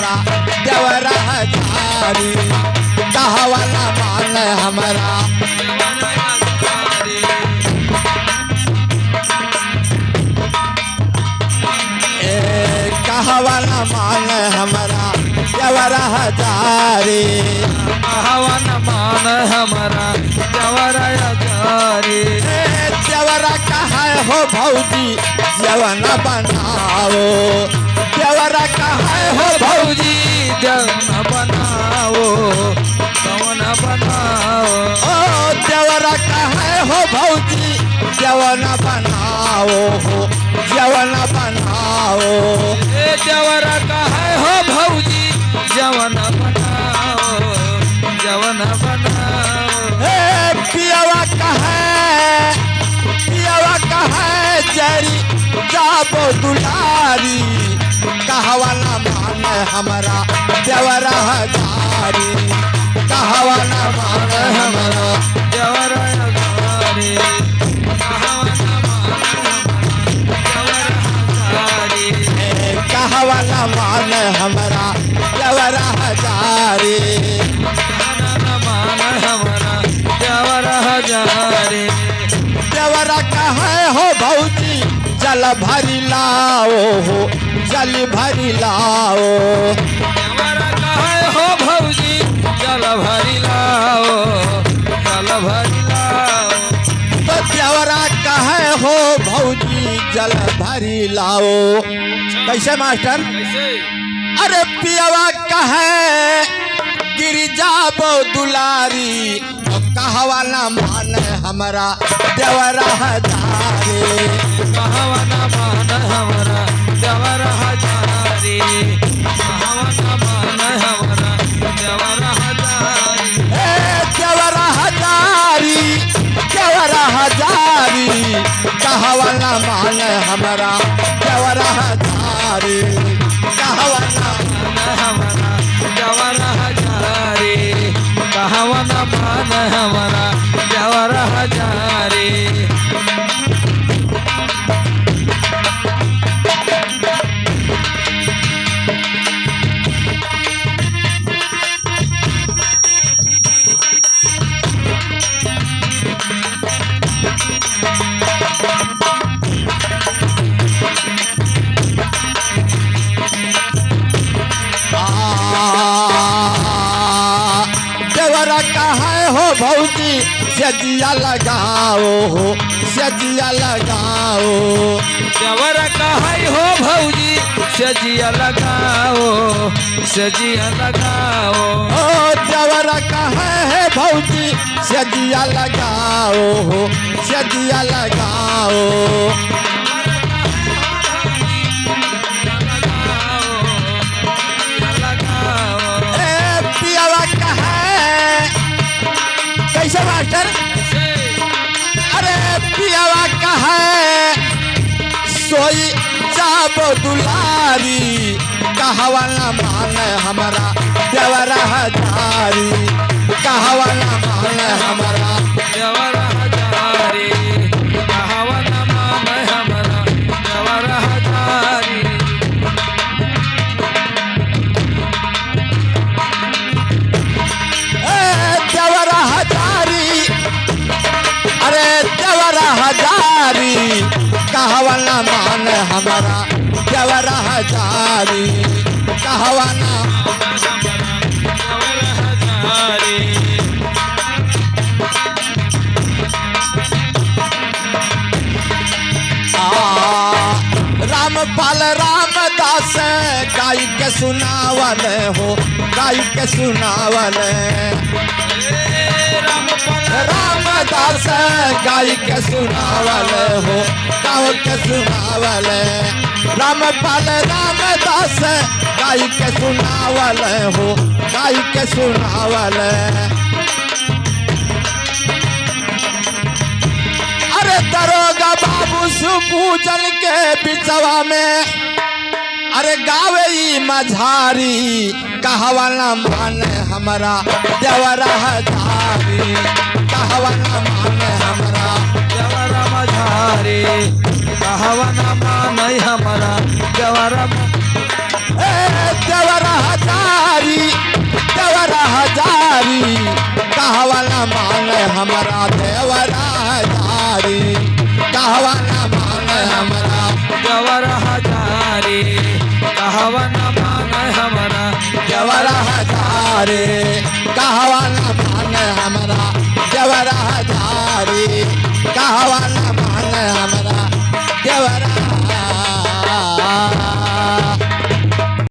हमारा देवरा हजारी कहवाना मान हमारा कहवाना मान हमारा देवरा हजारी कहवाना मान हमारा देवरा हजारी देवरा कहा हो भौजी जवन बनाओ देवरा कहा हो भौजी जवन बनाओ जवन बनाओ ओ देवरा कहा हो भौजी जवन बनाओ हो जवन बनाओ देवरा कहा हो भौजी जवन बनाओ जवन बनाओ पियावा कहा जरी जाबो दुलारी कहवाना मान हमारा देवरा हजारी कहवाना मान हमारा देवरा हजारी कहवाना मान हमारा देवरा हजारी कहवाना मान हमारा देवरा हजारी कहवाना मान हमारा देवरा हजारी देवरा कहे हो भौजी जल भरी लाओ हो जल भरी लाओ देवरा कहे हो भौजी जल भरी लाओ जल भरी लाओ तो देवरा कहे हो भौजी जल भरी लाओ कैसे मास्टर कैसे अरे पियावा कहे गिर जाबो दुलारी कहवाना मान हमारा देवरा हजारी कहवाना मान हमारा देवरा हजारी कहवाना मान हमारा देवरा हजारी देवरा हजारी देवरा हजारी कहवाना मान हमारा देवरा हजारी कहवाना हमारा देवरा हजारी कहवाना मान हमारा देवरा हजारी देवरा कहा हो भौजी सजिया लगाओ हो सजिया लगाओ देवरा कहे हो भौजी सजिया लगाओ सजिया लगाओ ओ देवरा कहा है भौजी सजिया लगाओ हो सजिया लगाओ पियावा कहा कैसे मास्टर अरे पियावा कहा सोई जाबो दुलारी कहवाना मान हमारा देवरा हजारी कहवाना मान हमारा देवरा हजारी कहवाना मान हमारा देवरा हजारी देवरा हजारी अरे देवरा हजारी कहवाना मान हमारा देवरा हजारी कहवाना देवरा हजारी रामपाल रामदास गाय के सुनावल हो गाय के सुनावल रामदास गाय के सुनावल हो गाँव के सुनावल रामपाल रामदास गाय के सुनावल हो गाय के सुनावल अरे दरोगा बाबू सुपूजन के बिचवा में अरे गावे ई मझारी कहवाना मान हमारा देवरा हजारी कहवाना मान हमारा देवरा मझारी कहवाना मान हमारा देवरा देवरा हमारा देवरा हजारी कहवा न मांगे हमारा देवर हजारी कहवा न मांगे हमारा देवरा हजारी कहवा न मांगे हमारा देवरा